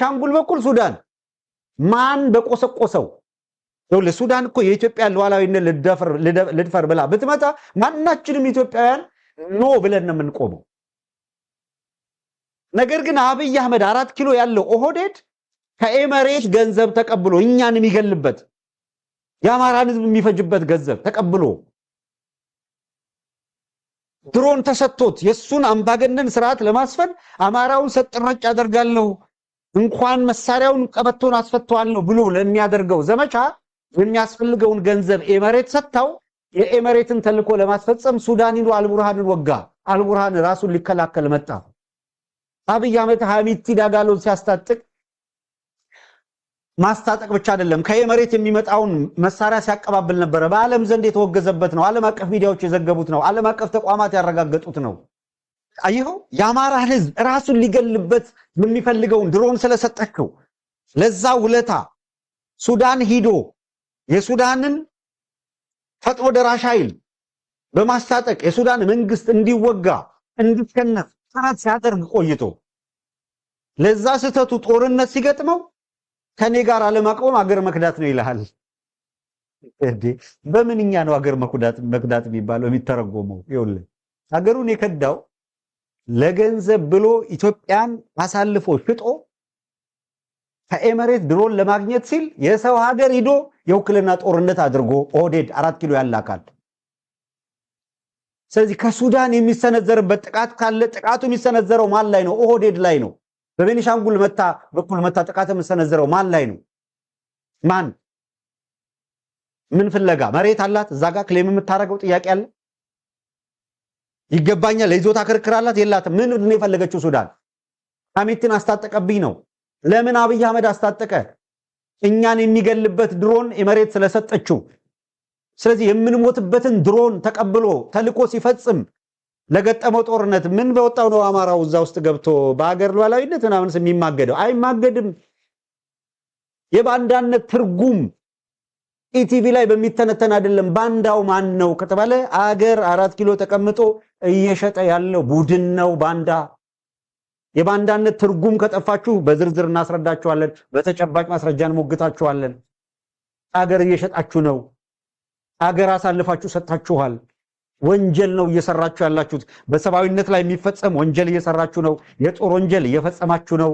በቤኒሻንጉል በኩል ሱዳን ማን በቆሰቆሰው ሱዳን እኮ የኢትዮጵያ ሉዓላዊነት ልድፈር ብላ ብትመጣ ማናችንም ኢትዮጵያውያን ኖ ብለን ነው የምንቆመው። ነገር ግን አብይ አህመድ 4 ኪሎ ያለው ኦህዴድ ከኤመሬት ገንዘብ ተቀብሎ እኛን የሚገልበት የአማራን ህዝብ የሚፈጅበት ገንዘብ ተቀብሎ ድሮን ተሰጥቶት የሱን አምባገነን ስርዓት ለማስፈን አማራውን ሰጥረጭ ያደርጋለሁ እንኳን መሳሪያውን ቀበቶን አስፈቷለሁ ብሎ ለሚያደርገው ዘመቻ የሚያስፈልገውን ገንዘብ ኤመሬት ሰጣው። የኤመሬትን ተልኮ ለማስፈጸም ሱዳን ሄዶ አልቡርሃንን ወጋ። አልቡርሃን ራሱን ሊከላከል መጣ። አብይ አህመድ ሐሚቲ ዳጋሎን ሲያስታጥቅ ማስታጠቅ ብቻ አይደለም ከኤመሬት የሚመጣውን መሳሪያ ሲያቀባብል ነበር። በዓለም ዘንድ የተወገዘበት ነው። ዓለም አቀፍ ሚዲያዎች የዘገቡት ነው። ዓለም አቀፍ ተቋማት ያረጋገጡት ነው። አይሁ የአማራ ህዝብ ራሱን ሊገልበት የሚፈልገውን ድሮን ስለሰጠከው ለዛ ውለታ ሱዳን ሂዶ የሱዳንን ፈጥኖ ደራሽ ኃይል በማስታጠቅ የሱዳን መንግስት እንዲወጋ እንዲከነፍ ጥረት ሲያደርግ ቆይቶ ለዛ ስተቱ ጦርነት ሲገጥመው ከኔ ጋር አለማቆም አገር መክዳት ነው ይላል። በምንኛ ነው አገር መክዳት የሚባለው የሚተረጎመው? ይኸውልህ አገሩን የከዳው ለገንዘብ ብሎ ኢትዮጵያን አሳልፎ ሽጦ ከኤመሬት ድሮን ለማግኘት ሲል የሰው ሀገር ሂዶ የውክልና ጦርነት አድርጎ ኦህዴድ 4 ኪሎ ያላካል። ስለዚህ ከሱዳን የሚሰነዘርበት ጥቃት ካለ ጥቃቱ የሚሰነዘረው ማን ላይ ነው? ኦህዴድ ላይ ነው። በቤኒሻንጉል በኩል መታ ጥቃት የሚሰነዘረው ማን ላይ ነው? ማን ምን ፍለጋ መሬት አላት? እዛ ጋር ክሌም የምታረገው ጥያቄ አለ? ይገባኛል ለይዞታ ክርክር አላት የላትም? ምን ነው የፈለገችው ሱዳን? ሐሚቲን አስታጠቀብኝ ነው። ለምን አብይ አህመድ አስታጠቀ? እኛን የሚገልበት ድሮን ኤመሬት ስለሰጠችው። ስለዚህ የምንሞትበትን ድሮን ተቀብሎ ተልኮ ሲፈጽም ለገጠመው ጦርነት ምን በወጣው ነው አማራው እዛ ውስጥ ገብቶ በአገር ሉዓላዊነት ምናምን የሚማገደው? አይማገድም። የባንዳነት ትርጉም ኢቲቪ ላይ በሚተነተን አይደለም። ባንዳው ማን ነው ከተባለ አገር 4 ኪሎ ተቀምጦ እየሸጠ ያለው ቡድን ነው ባንዳ። የባንዳነት ትርጉም ከጠፋችሁ በዝርዝር እናስረዳችኋለን። በተጨባጭ ማስረጃን ሞግታችኋለን። አገር እየሸጣችሁ ነው። አገር አሳልፋችሁ ሰጣችኋል። ወንጀል ነው እየሰራችሁ ያላችሁት። በሰብአዊነት ላይ የሚፈጸም ወንጀል እየሰራችሁ ነው። የጦር ወንጀል እየፈጸማችሁ ነው።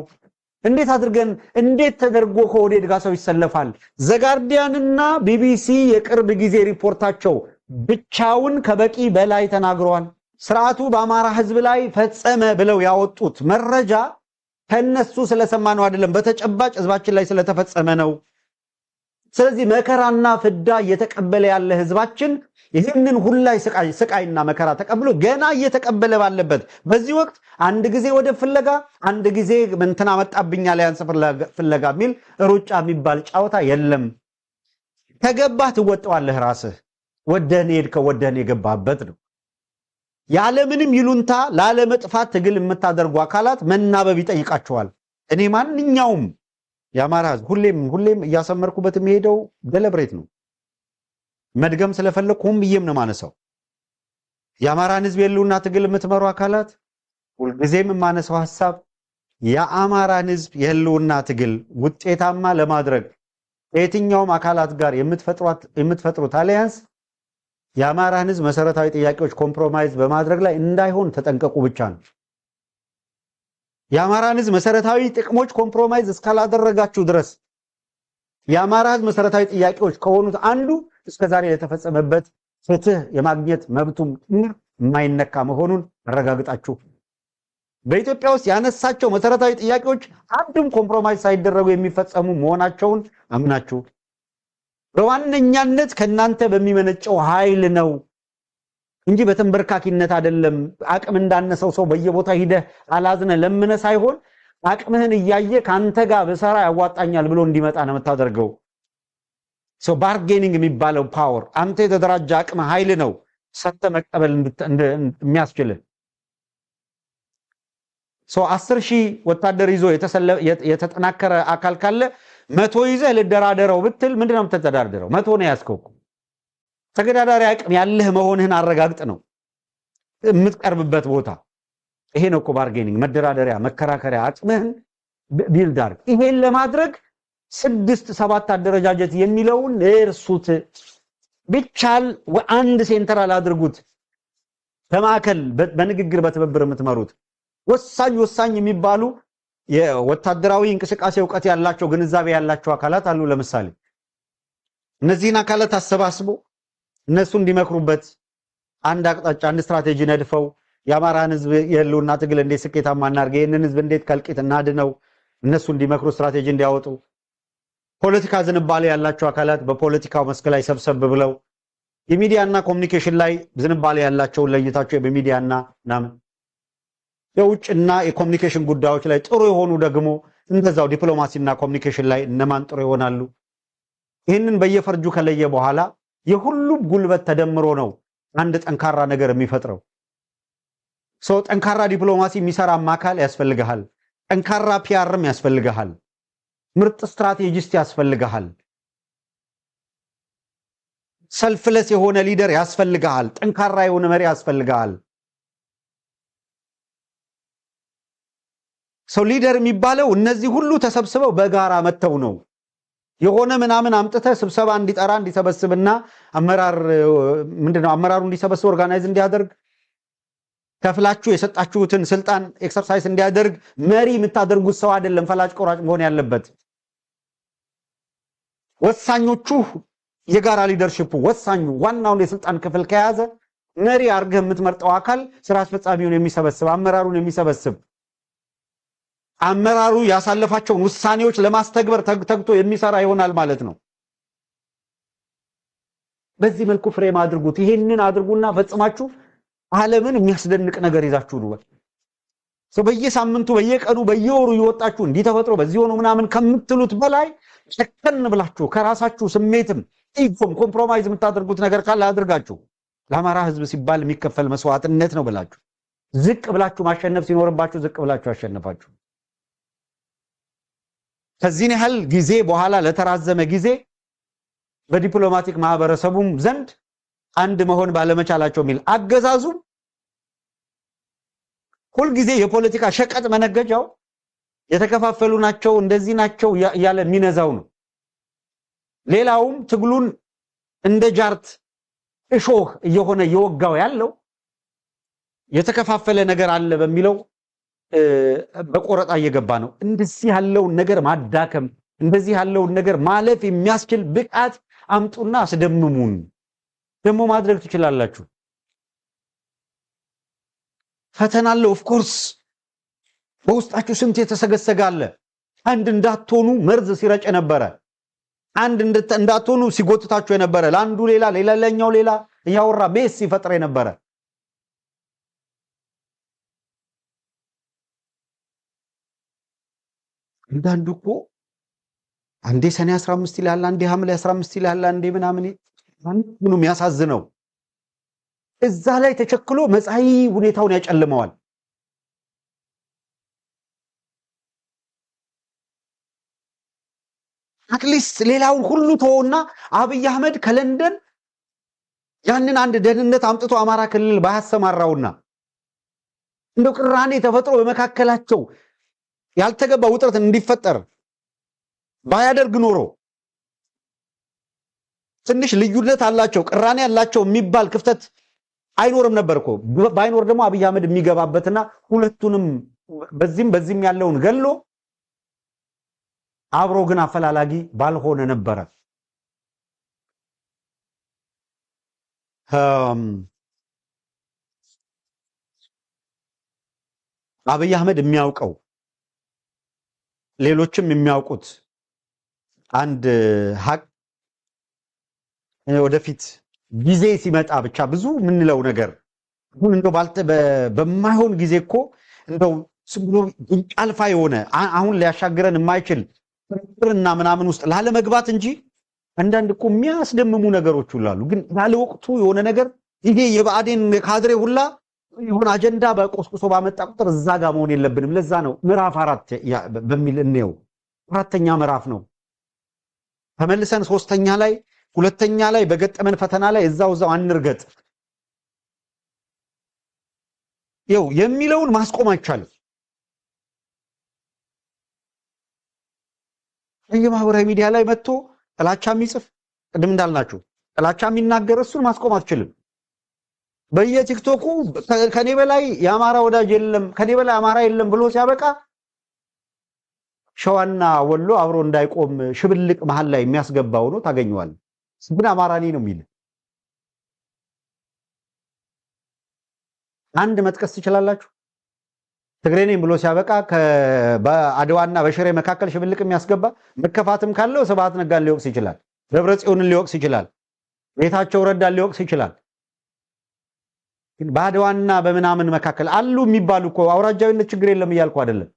እንዴት ተደርጎ ከኦህዴድ ጋር ሰው ይሰለፋል? ዘጋርዲያንና ቢቢሲ የቅርብ ጊዜ ሪፖርታቸው ብቻውን ከበቂ በላይ ተናግረዋል። ስርዓቱ በአማራ ህዝብ ላይ ፈጸመ ብለው ያወጡት መረጃ ከነሱ ስለሰማነው አይደለም፣ በተጨባጭ ህዝባችን ላይ ስለተፈጸመ ነው። ስለዚህ መከራና ፍዳ እየተቀበለ ያለ ህዝባችን ይህንን ሁላይ ስቃይና መከራ ተቀብሎ ገና እየተቀበለ ባለበት በዚህ ወቅት አንድ ጊዜ ወደ ፍለጋ አንድ ጊዜ እንትና መጣብኛል ያንስ ፍለጋ የሚል ሩጫ የሚባል ጫወታ የለም። ከገባህ ትወጣዋለህ። ራስህ ወደኔ ሄድከው ወደኔ የገባህበት ነው። ያለምንም ይሉንታ ላለመጥፋት ትግል የምታደርጉ አካላት መናበብ ይጠይቃቸዋል። እኔ ማንኛውም የአማራ ህዝብ ሁሌም እያሰመርኩበት የሚሄደው ደለብሬት ነው። መድገም ስለፈለኩም ብዬም ነው ማነሳው። የአማራን ህዝብ የሉና ትግል የምትመሩ አካላት ሁልጊዜም የማነሳው ሐሳብ የአማራን ህዝብ የሉና ትግል ውጤታማ ለማድረግ የትኛውም አካላት ጋር የምትፈጥሩት አሊያንስ የአማራን ህዝብ መሰረታዊ ጥያቄዎች ኮምፕሮማይዝ በማድረግ ላይ እንዳይሆን ተጠንቀቁ ብቻ ነው። የአማራን ህዝብ መሰረታዊ ጥቅሞች ኮምፕሮማይዝ እስካላደረጋችሁ ድረስ የአማራ ህዝብ መሰረታዊ ጥያቄዎች ከሆኑት አንዱ እስከዛሬ የተፈጸመበት ፍትህ የማግኘት መብቱም የማይነካ መሆኑን አረጋግጣችሁ በኢትዮጵያ ውስጥ ያነሳቸው መሰረታዊ ጥያቄዎች አንድም ኮምፕሮማይዝ ሳይደረጉ የሚፈጸሙ መሆናቸውን አምናችሁ በዋነኛነት ከናንተ በሚመነጨው ኃይል ነው እንጂ በተንበርካኪነት አይደለም። አቅም እንዳነሰው ሰው በየቦታ ሂደህ አላዝነ ለምነ ሳይሆን አቅምህን እያየ ካንተ ጋር በሰራ ያዋጣኛል ብሎ እንዲመጣ ነው የምታደርገው። ባርጌኒንግ የሚባለው ፓወር አንተ የተደራጀ አቅም ኃይል ነው ሰተ መቀበል የሚያስችል 10,000 ወታደር ይዞ የተጠናከረ አካል ካለ 100 ይዘህ ልደራደረው ብትል ምንድነው የምትተዳደረው? 100 ነው ያስከው። ተገዳዳሪ አቅም ያለህ መሆንህን አረጋግጥ ነው የምትቀርብበት ቦታ። ይሄ ነው እኮ ባርጌኒንግ፣ መደራደሪያ፣ መከራከሪያ አቅምህን ቢልድ አድርግ። ይሄን ለማድረግ 6-7 አደረጃጀት የሚለውን እርሱት። ቢቻል አንድ ሴንትራል አድርጉት፣ በማዕከል በንግግር በትብብር የምትመሩት ወሳኝ የሚባሉ የወታደራዊ እንቅስቃሴ ዕውቀት ያላቸው ግንዛቤ ያላቸው አካላት አሉ። ለምሳሌ እነዚህን አካላት አሰባስቦ እነሱ እንዲመክሩበት አንድ አቅጣጫ አንድ ስትራቴጂ ነድፈው የአማራን ህዝብ የህልውና ትግል እንዴት ስኬታማ እናድርግ፣ ይህንን ህዝብ እንዴት ከልቂት እናድነው፣ እነሱ እንዲመክሩ ስትራቴጂ እንዲያወጡ፣ ፖለቲካ ዝንባሌ ያላቸው አካላት በፖለቲካው መስክ ላይ ሰብሰብ ብለው የሚዲያና ኮሚኒኬሽን ላይ ዝንባሌ ያላቸውን ለይታቸው በሚዲያና ምናምን የውጭና የኮሚኒኬሽን ጉዳዮች ላይ ጥሩ የሆኑ ደግሞ እንደዛው ዲፕሎማሲና ኮሚኒኬሽን ላይ እነማን ጥሩ ይሆናሉ። ይህንን በየፈርጁ ከለየ በኋላ የሁሉም ጉልበት ተደምሮ ነው አንድ ጠንካራ ነገር የሚፈጥረው። ሰው ጠንካራ ዲፕሎማሲ የሚሰራ አማካል ያስፈልጋል። ጠንካራ ፒአርም ያስፈልጋል። ምርጥ ስትራቴጂስት ያስፈልጋል። ሰልፍለስ የሆነ ሊደር ያስፈልጋል። ጠንካራ የሆነ መሪ ያስፈልጋል። ሰው ሊደር የሚባለው እነዚህ ሁሉ ተሰብስበው በጋራ መተው ነው። የሆነ ምናምን አምጥተ ስብሰባ እንዲጠራ እንዲሰበስብና አመራር ምንድነው አመራሩ እንዲሰበስብ ኦርጋናይዝ እንዲያደርግ ከፍላችሁ የሰጣችሁትን ስልጣን ኤክሰርሳይዝ እንዲያደርግ መሪ የምታደርጉት ሰው አይደለም ፈላጭ ቆራጭ መሆን ያለበት። ወሳኞቹ የጋራ ሊደርሺፑ ወሳኙ ዋናውን የስልጣን ክፍል ከያዘ መሪ አርገህ የምትመርጠው አካል ስራ አስፈጻሚውን የሚሰበስብ አመራሩን የሚሰበስብ አመራሩ ያሳለፋቸውን ውሳኔዎች ለማስተግበር ተግቶ የሚሰራ ይሆናል ማለት ነው። በዚህ መልኩ ፍሬም አድርጉት። ይሄንን አድርጉና ፈጽማችሁ ዓለምን የሚያስደንቅ ነገር ይዛችሁ ነው። በየሳምንቱ በየቀኑ በየወሩ ይወጣችሁ እንዲተፈጥሮ በዚህ ሆኖ ምናምን ከምትሉት በላይ ጨከን ብላችሁ ከራሳችሁ ስሜትም ኢጎም ኮምፕሮማይዝ የምታደርጉት ነገር ካለ አድርጋችሁ ለአማራ ህዝብ ሲባል የሚከፈል መስዋዕትነት ነው ብላችሁ ዝቅ ብላችሁ ማሸነፍ ሲኖርባችሁ ዝቅ ብላችሁ አሸነፋችሁ። ከዚህ ያህል ጊዜ በኋላ ለተራዘመ ጊዜ በዲፕሎማቲክ ማህበረሰቡም ዘንድ አንድ መሆን ባለመቻላቸው ሚል አገዛዙ ሁሉ ጊዜ የፖለቲካ ሸቀጥ መነገጃው የተከፋፈሉ ናቸው እንደዚህ ናቸው ያለ ሚነዛው ነው። ሌላውም ትግሉን እንደ ጃርት እሾህ እየሆነ የወጋው ያለው የተከፋፈለ ነገር አለ በሚለው በቆረጣ እየገባ ነው። እንደዚህ ያለውን ነገር ማዳከም እንደዚህ ያለውን ነገር ማለፍ የሚያስችል ብቃት አምጡና አስደምሙን። ደግሞ ማድረግ ትችላላችሁ። ፈተና አለ ኦፍ ኮርስ በውስጣችሁ ስንት የተሰገሰገ አለ። አንድ እንዳትሆኑ መርዝ ሲረጭ ነበረ። አንድ እንዳትሆኑ ሲጎትታችሁ የነበረ ለአንዱ ሌላ ሌላኛው ሌላ እያወራ ሜስ ሲፈጥር የነበረ አንዳንዱ እኮ አንዴ ሰኔ 15 ይላል፣ አንዴ ሐምሌ 15 ይላል፣ አንዴ ምናምን ምንም ያሳዝነው እዛ ላይ ተቸክሎ መጻኢ ሁኔታውን ያጨልመዋል። አትሊስት ሌላውን ሁሉ ተወውና አብይ አህመድ ከለንደን ያንን አንድ ደህንነት አምጥቶ አማራ ክልል ባያሰማራውና እንደው ቅራኔ ተፈጥሮ በመካከላቸው ያልተገባ ውጥረት እንዲፈጠር ባያደርግ ኖሮ ትንሽ ልዩነት አላቸው ቅራኔ ያላቸው የሚባል ክፍተት አይኖርም ነበር እኮ። ባይኖር ደግሞ አብይ አህመድ የሚገባበትና ሁለቱንም በዚህም ያለውን ገሎ አብሮ ግን አፈላላጊ ባልሆነ ነበረ። አብይ አህመድ የሚያውቀው ሌሎችም የሚያውቁት አንድ ሀቅ ወደፊት ጊዜ ሲመጣ ብቻ ብዙ ምንለው ነገር ሁሉ እንደው በማይሆን ጊዜ እኮ እንደው ስብሎ አልፋ የሆነ አሁን ሊያሻግረን የማይችል ፍርና ምናምን ውስጥ ላለ መግባት እንጂ አንዳንድ እኮ የሚያስደምሙ ነገሮች ሁሉ አሉ። ግን ያለ ወቅቱ የሆነ ነገር ይሄ የባዕዴን ካድሬ ሁላ የሆነ አጀንዳ በቆስቁሶ ባመጣ ቁጥር እዛ ጋር መሆን የለብንም። ለዛ ነው ምዕራፍ 4 በሚል እንየው። አራተኛ ምዕራፍ ነው። ተመልሰን ሶስተኛ ላይ ሁለተኛ ላይ በገጠመን ፈተና ላይ እዛው አንርገጥ። የሚለውን ማስቆም አይቻልም። በየማህበራዊ ሚዲያ ላይ መጥቶ ጥላቻ የሚጽፍ ቅድም እንዳልናችሁ ጥላቻ የሚናገር እሱን ማስቆም አትችልም። በየቲክቶኩ ከኔ በላይ የአማራ ወዳጅ የለም ከኔ በላይ አማራ የለም ብሎ ሲያበቃ ሸዋና ወሎ አብሮ እንዳይቆም ሽብልቅ መሃል ላይ የሚያስገባው ነው ታገኘዋል። ግን አማራ ነኝ ነው የሚል አንድ መጥቀስ ትችላላችሁ? ትግሬ ነኝ ብሎ ሲያበቃ በአድዋና በሽሬ መካከል ሽብልቅ የሚያስገባ መከፋትም ካለው ስብሐት ነጋን ሊወቅስ ይችላል፣ ደብረጽዮንን ሊወቅስ ይችላል፣ ጌታቸው ረዳን ሊወቅስ ይችላል። ግን በአድዋና በምናምን መካከል አሉ የሚባሉ እኮ አውራጃዊነት ችግር የለም እያልኩ አይደለም።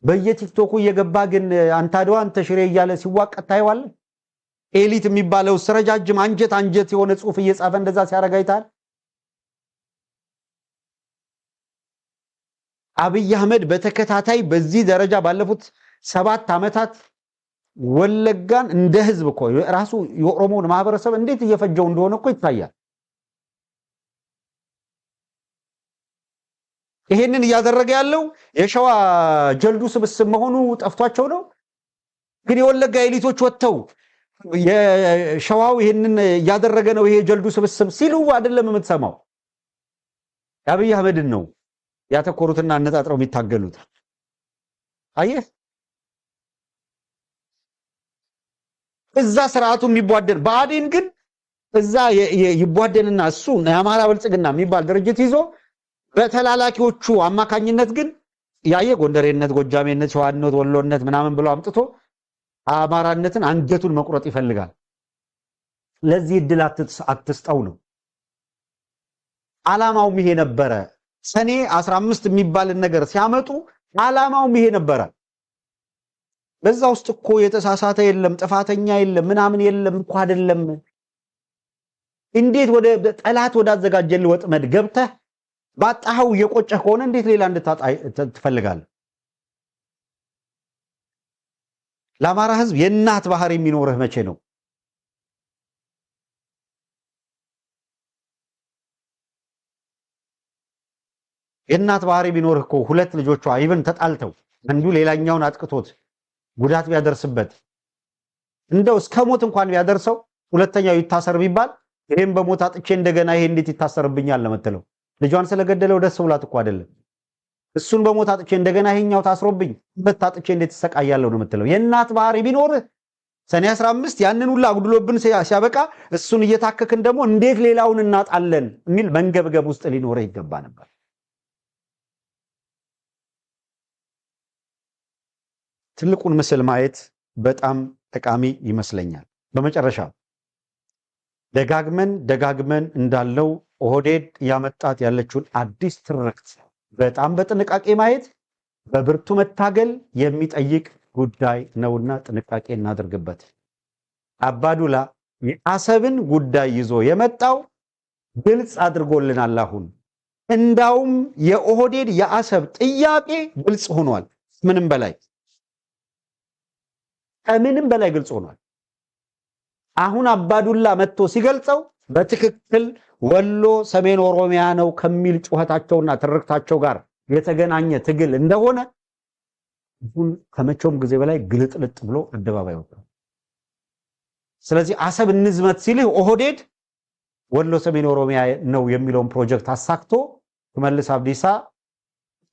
በየቲክቶኩ እየገባ ግን አንተ አድዋ አንተ ሽሬ እያለ ሲዋቀት ታየዋለህ። ኤሊት የሚባለው ረጃጅም አንጀት የሆነ ጽሑፍ እየጻፈ እንደዛ ሲያረጋ አይተሃል? አብይ አህመድ በተከታታይ በዚህ ደረጃ ባለፉት 7 ዓመታት ወለጋን እንደ ህዝብ እኮ ራሱ የኦሮሞን ማህበረሰብ እንዴት እየፈጀው እንደሆነ እኮ ይታያል። ይሄንን እያደረገ ያለው የሸዋ ጀልዱ ስብስብ መሆኑ ጠፍቷቸው ነው። ግን የወለጋ ኤሊቶች ወጥተው የሸዋው ይሄንን እያደረገ ነው ይሄ ጀልዱ ስብስብ ሲሉ አይደለም የምትሰማው። አብይ አህመድን ነው ያተኮሩትና አነጣጥረው የሚታገሉት። አየህ እዛ ስርዓቱ የሚቧደን ብአዴን ግን እዛ ይቧደንና እሱ የአማራ ብልጽግና የሚባል ድርጅት ይዞ በተላላኪዎቹ አማካኝነት ግን ያየ ጎንደሬነት፣ ጎጃሜነት፣ ሸዋነት፣ ወሎነት ምናምን ብሎ አምጥቶ አማራነትን አንገቱን መቁረጥ ይፈልጋል። ለዚህ እድል አትስጠው ነው ዓላማውም ይሄ ነበረ። ሰኔ 15 የሚባልን ነገር ሲያመጡ ዓላማውም ይሄ ነበረ። በዛ ውስጥ እኮ የተሳሳተ የለም ጥፋተኛ የለም ምናምን የለም እኮ አይደለም። እንዴት ወደ ጠላት ወዳዘጋጀልህ ወጥመድ ገብተህ ባጣኸው የቆጨህ ከሆነ እንዴት ሌላ እንድታጣ ትፈልጋለህ? ለአማራ ህዝብ የእናት ባህር የሚኖርህ መቼ ነው? የእናት ባህሪ ቢኖርህ እኮ ሁለት ልጆቿ ይብን ተጣልተው አንዱ ሌላኛውን አጥቅቶት ጉዳት ቢያደርስበት እንደው እስከ ሞት እንኳን ቢያደርሰው ሁለተኛው ይታሰር ቢባል ይሄን በሞት አጥቼ እንደገና ይሄ እንዴት ይታሰርብኛል ለምትለው ልጇን ስለገደለው ደስ ብላት እኮ አይደለም። እሱን በሞት አጥቼ እንደገና ይሄኛው ታስሮብኝ በታጥቼ እንዴት ተሰቃያለሁ ነው የምትለው። የእናት ባህሪ ቢኖርህ ሰኔ 15 ያንን ሁሉ አጉድሎብን ሲያበቃ እሱን እየታከክን ደግሞ እንዴት ሌላውን እናጣለን የሚል መንገብገብ ውስጥ ሊኖርህ ይገባ ነበር። ትልቁን ምስል ማየት በጣም ጠቃሚ ይመስለኛል። በመጨረሻ ደጋግመን እንዳለው ኦህዴድ ያመጣት ያለችውን አዲስ ትርክት በጣም በጥንቃቄ ማየት በብርቱ መታገል የሚጠይቅ ጉዳይ ነውና ጥንቃቄ እናድርግበት። አባዱላ የአሰብን ጉዳይ ይዞ የመጣው ግልጽ አድርጎልናል። አሁን እንዳውም የኦህዴድ የአሰብ ጥያቄ ግልጽ ሆኗል። ከምንም በላይ ግልጽ ሆኗል። አሁን አባዱላ መጥቶ ሲገልጸው በትክክል ወሎ ሰሜን ኦሮሚያ ነው ከሚል ጩኸታቸውና ትርክታቸው ጋር የተገናኘ ትግል እንደሆነ ከመቼውም ጊዜ በላይ ግልጥልጥ ብሎ አደባባይ ወጥቷል። ስለዚህ አሰብ እንዝመት ሲልህ ኦህዴድ ወሎ ሰሜን ኦሮሚያ ነው የሚለውን ፕሮጀክት አሳክቶ ሽመልስ አብዲሳ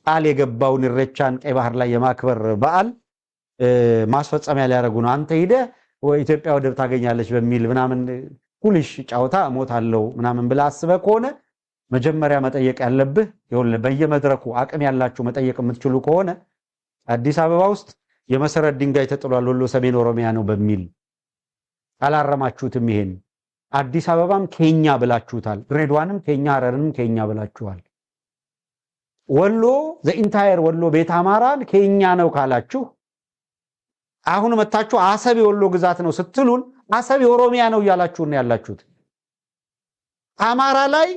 ቃል የገባውን ኢሬቻን ቀይ ባህር ላይ የማክበር በዓል ማስፈጸሚያ ሊያደርጉ ነው። አንተ ሄደህ ኢትዮጵያ ወደብ ታገኛለች በሚል ምናምን ኩልሽ ጫውታ ሞታለው ምናምን ብላ አስበህ ከሆነ መጀመሪያ መጠየቅ ያለብህ በየመድረኩ አቅም ያላችሁ መጠየቅ የምትችሉ ከሆነ አዲስ አበባ ውስጥ የመሰረት ድንጋይ ተጥሏል ወሎ ሰሜን ኦሮሚያ ነው በሚል አላረማችሁትም? ይሄን አዲስ አበባም ኬኛ ብላችሁታል፣ ድሬዳዋንም ኬኛ፣ ሐረርንም ኬኛ ብላችኋል። ወሎ ዘኢንታየር ወሎ ቤት አማራን ኬኛ ነው ካላችሁ አሁን መታችሁ አሰብ የወሎ ግዛት ነው ስትሉን አሰብ የኦሮሚያ ነው እያላችሁ ነው ያላችሁት። አማራ ላይ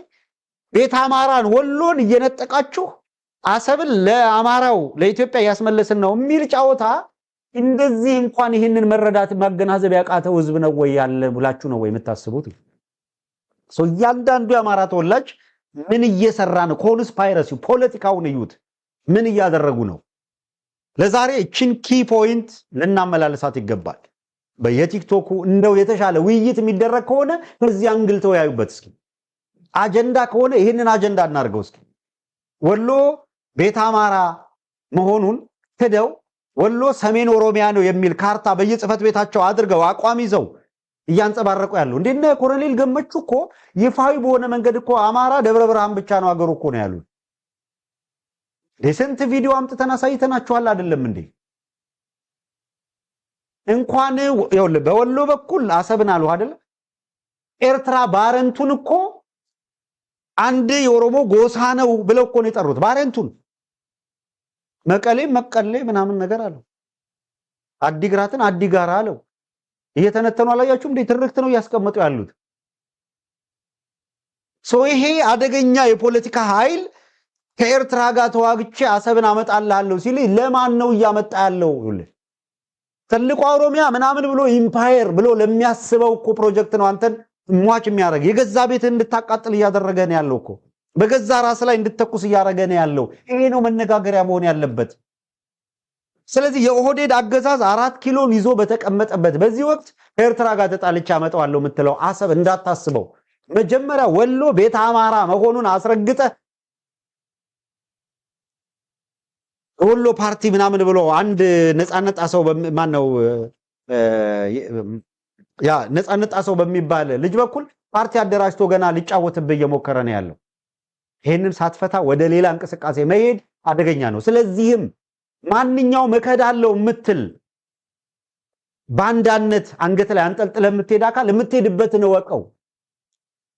ቤት አማራን ወሎን እየነጠቃችሁ አሰብን ለአማራው ለኢትዮጵያ ያስመለስን ነው የሚል ጫወታ እንደዚህ እንኳን ይህንን መረዳት ማገናዘብ ያቃተው ህዝብ ነው ወይ ያለ ብላችሁ ነው ወይ የምታስቡት? እያንዳንዱ የአማራ ተወላጅ ምን እየሰራ ነው? ኮንስፓይረሲ ፖለቲካውን እዩት። ምን እያደረጉ ነው? ለዛሬ እቺን ኪ ፖይንት ልናመላለሳት ይገባል። በየቲክቶኩ እንደው የተሻለ ውይይት የሚደረግ ከሆነ በዚህ አንግል ተወያዩበት እስኪ። አጀንዳ ከሆነ ይህንን አጀንዳ እናርገው እስኪ። ወሎ ቤተ አማራ መሆኑን ክደው ወሎ ሰሜን ኦሮሚያ ነው የሚል ካርታ በየጽፈት ቤታቸው አድርገው አቋም ይዘው እያንጸባረቁ ያለው እንደነ ኮሎኔል ገመቹ እኮ ይፋዊ በሆነ መንገድ እኮ አማራ ደብረ ብርሃን ብቻ ነው አገሩ እኮ ነው ያሉት። ለስንት ቪዲዮ አምጥተን አሳይተናችኋል አይደለም እንዴ? እንኳን ይኸውልህ በወሎ በኩል አሰብን አሉ አይደል? ኤርትራ ባረንቱን እኮ አንድ የኦሮሞ ጎሳ ነው ብለው እኮ ነው የጠሩት ባረንቱን። መቀሌ ምናምን ነገር አለው። አዲግራትን አዲጋራ አለው። እየተነተኑ አላያችሁም እንዴ? ትርክት ነው እያስቀመጡ ያሉት። ይሄ አደገኛ የፖለቲካ ኃይል ከኤርትራ ጋር ተዋግቼ አሰብን አመጣልሃለሁ ሲል ለማን ነው እያመጣ ያለው? ትልቁ ኦሮሚያ ምናምን ብሎ ኢምፓየር ብሎ ለሚያስበው እኮ ፕሮጀክት ነው አንተን ሟች የሚያደርግ። የገዛ ቤት እንድታቃጥል እያደረገ ነው ያለው እኮ። በገዛ ራስ ላይ እንድትተኩስ እያደረገ ነው ያለው። ይሄ ነው መነጋገሪያ መሆን ያለበት። ስለዚህ የኦህዴድ አገዛዝ 4 ኪሎን ይዞ በተቀመጠበት በዚህ ወቅት ከኤርትራ ጋር ተጣልቼ አመጣዋለሁ የምትለው አሰብ እንዳታስበው። መጀመሪያ ወሎ ቤተ አማራ መሆኑን አስረግጠ ወሎ ፓርቲ ምናምን ብሎ አንድ ነፃነት ጣሰው ማን ነው ያ ነፃነት ጣሰው በሚባል ልጅ በኩል ፓርቲ አደራጅቶ ገና ሊጫወትብህ እየሞከረ ነው ያለው። ይሄንን ሳትፈታ ወደ ሌላ እንቅስቃሴ መሄድ አደገኛ ነው። ስለዚህም ማንኛው መከዳለው የምትል ባንዳነት አንገት ላይ አንጠልጥለ የምትሄድ አካል የምትሄድበትን ወቀው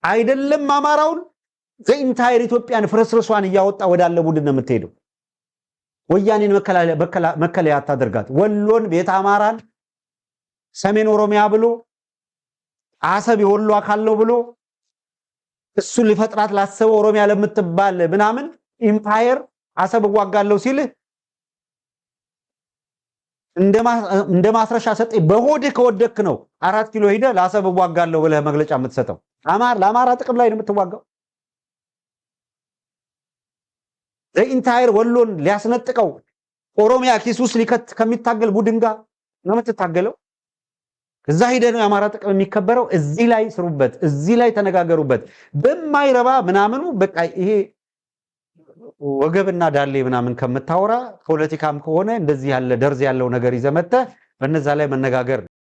አይደለም አማራውን ዘኢንታይር ኢትዮጵያን ፍርስርሷን እያወጣ ወዳለ ቡድን ነው የምትሄደው። ወያኔን መከለያ አታደርጋት። ወሎን ቤተ አማራን ሰሜን ኦሮሚያ ብሎ አሰብ የወሎ አካል ነው ብሎ እሱ ሊፈጥራት ላሰበው ኦሮሚያ ለምትባል ምናምን ኢምፓየር አሰብ ዋጋለው ሲል እንደ ማስረሻ ሰጠ። በሆድህ ከወደክ ነው 4 ኪሎ ሄደ ለአሰብ ዋጋለው ብለህ መግለጫ የምትሰጠው። ለአማራ ጥቅም ላይ ነው የምትዋጋው። ዘኢንታየር ወሎን ሊያስነጥቀው ኦሮሚያ ኪስ ውስጥ ሊከት ከሚታገል ቡድን ጋር ነው የምትታገለው። እዛ ሄደ ነው የአማራ ጥቅም የሚከበረው። እዚህ ላይ ስሩበት፣ እዚህ ላይ ተነጋገሩበት። በማይረባ ምናምኑ በቃ ይሄ ወገብና ዳሌ ምናምን ከምታወራ ፖለቲካም ከሆነ እንደዚህ ያለ ደርዝ ያለው ነገር ይዘመተ በእነዛ ላይ መነጋገር